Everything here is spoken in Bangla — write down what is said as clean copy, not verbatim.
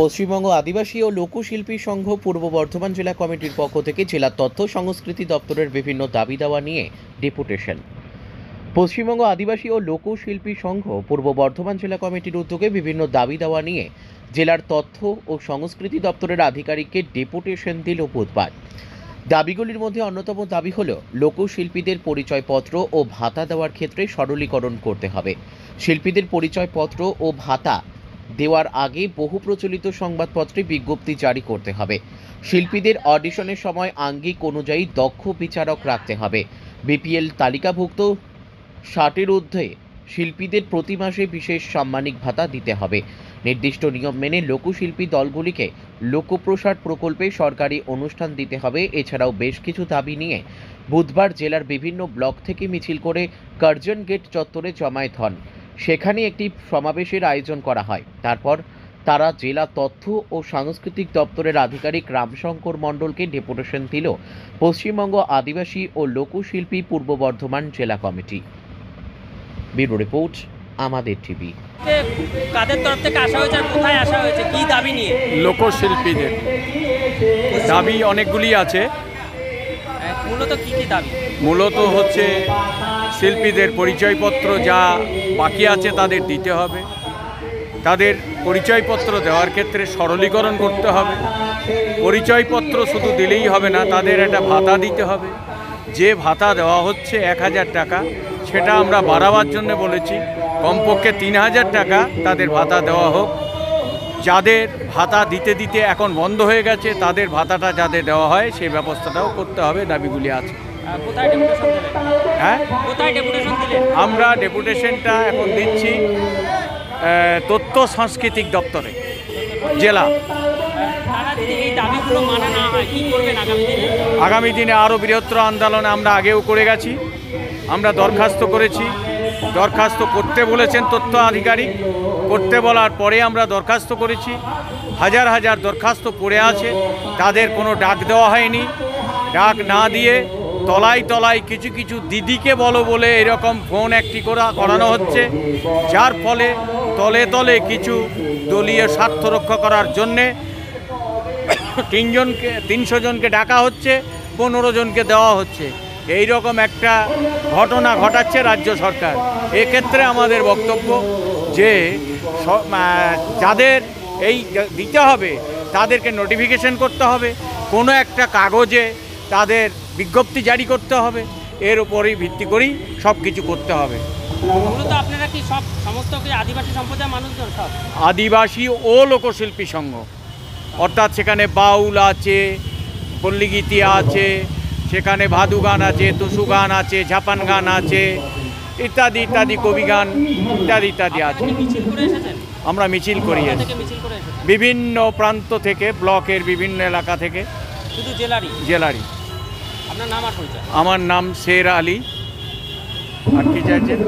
পশ্চিমবঙ্গ আদিবাসী ও লোকশিল্পী সংঘ পূর্ব বর্ধমান জেলা কমিটির পক্ষ থেকে জেলা তথ্য সংস্কৃতি দপ্তরের বিভিন্ন দাবি দাওয়া নিয়ে ডেপুটেশন। পশ্চিমবঙ্গ আদিবাসী ও লোকশিল্পী সংঘ পূর্ব বর্ধমান জেলা কমিটির উদ্যোগে বিভিন্ন দাবি দাওয়া নিয়ে জেলার তথ্য ও সংস্কৃতি দপ্তরের আধিকারিককে ডেপুটেশন দিল বুধবার। দাবিগুলির মধ্যে অন্যতম দাবি হল লোকশিল্পীদের পরিচয়পত্র ও ভাতা দেওয়ার ক্ষেত্রে সরলীকরণ করতে হবে। শিল্পীদের পরিচয়পত্র ও ভাতা দেওয়ার আগে বহু প্রচলিত সংবাদপত্রে বিজ্ঞপ্তি জারি করতে হবে। শিল্পীদের অডিশনের সময় আঙ্গিক অনুযায়ী দক্ষ বিচারক রাখতে হবে। বিপিএল তালিকাভুক্ত 60-এর ঊর্ধ্বে শিল্পীদের প্রতি মাসে বিশেষ সাম্মানিক ভাতা দিতে হবে। নির্দিষ্ট নিয়ম মেনে লোকশিল্পী দলগুলিকে লোকপ্রসার প্রকল্পে সরকারি অনুষ্ঠান দিতে হবে। এছাড়াও বেশ কিছু দাবি নিয়ে বুধবার জেলার বিভিন্ন ব্লক থেকে মিছিল করে কার্জন গেট চত্বরে জমায়েত হন। সেখানে একটি সমাবেশের আয়োজন করা হয়। তারপর তারা জেলা তথ্য ও সাংস্কৃতিক দপ্তরের আধিকারিক রামশঙ্কর মণ্ডলকে ডেপুটেশন দিল পশ্চিমবঙ্গ আদিবাসী ও লোকশিল্পী পূর্ব বর্ধমান জেলা কমিটি। ব্যুরো রিপোর্ট, আমাদের টিভি। কাদের তরফ থেকে আসা হয়েছে আর কোথায় আসা হয়েছে, কি দাবি নিয়ে? লোকশিল্পীদের দাবি অনেকগুলি আছে। মূলত কি কি দাবি? মূলত হচ্ছে শিল্পীদের পরিচয়পত্র যা বাকি আছে তাদের দিতে হবে। তাদের পরিচয়পত্র দেওয়ার ক্ষেত্রে সরলীকরণ করতে হবে। পরিচয়পত্র শুধু দিলেই হবে না, তাদের একটা ভাতা দিতে হবে। যে ভাতা দেওয়া হচ্ছে 1000 টাকা, সেটা আমরা বাড়াবার জন্য বলেছি। কমপক্ষে 3000 টাকা তাদের ভাতা দেওয়া হোক। যাদের ভাতা দিতে দিতে এখন বন্ধ হয়ে গেছে, তাদের ভাতাটা যাদের দেওয়া হয় সেই ব্যবস্থাটাও করতে হবে। দাবিগুলি আছে। কোথায় ডেপুটেশন দিলেন? হ্যাঁ, কোথায় ডেপুটেশন দিলেন? আমরা ডেপুটেশনটা এখন দিচ্ছি তথ্য সাংস্কৃতিক দপ্তরে জেলা। তারা যদি এই দাবিগুলো মানা না হয় কি করবেন আগামী দিনে? আগামী দিনে আরও বৃহত্তর আন্দোলনে আমরা আগেও করে গেছি। আমরা দরখাস্ত করেছি, দরখাস্ত করতে বলেছেন তথ্য আধিকারিক, করতে বলার পরে আমরা দরখাস্ত করেছি। হাজার হাজার দরখাস্ত পড়ে আছে, তাদের কোনো ডাক দেওয়া হয়নি। ডাক না দিয়ে তলায় তলায় কিছু কিছু দিদিকে বলো বলে এরকম ফোন একটি করানো হচ্ছে, যার ফলে তলে তলে কিছু দলীয় স্বার্থ রক্ষা করার জন্যে 300 জনকে ডাকা হচ্ছে, 15 জনকে দেওয়া হচ্ছে। এই রকম একটা ঘটনা ঘটাচ্ছে রাজ্য সরকার। এক্ষেত্রে আমাদের বক্তব্য যে যাদের এই দিতে হবে তাদেরকে নোটিফিকেশন করতে হবে, কোনো একটা কাগজে তাদের বিজ্ঞপ্তি জারি করতে হবে। এর উপরেই ভিত্তি করেই সব কিছু করতে হবে। মূলত আপনারা কি সমস্ত আদিবাসী সম্প্রদায়ের মানুষজন? সব আদিবাসী ও লোকশিল্পী সংঘ, অর্থাৎ সেখানে বাউল আছে, পল্লীগীতি আছে, সেখানে ভাদু গান আছে, টুসু গান আছে, ঝাপান গান আছে, ইত্যাদি ইত্যাদি, কবি গান ইত্যাদি ইত্যাদি আছে। মিছিল করে এসেছেন? আমরা মিছিল করি মিছিল করে এসেছেন বিভিন্ন প্রান্ত থেকে, ব্লকের বিভিন্ন এলাকা থেকে। শুধু জেলারই। আপনার নাম আর পরিচয়? আমার নাম শের আলী। আর কি চাইছেন?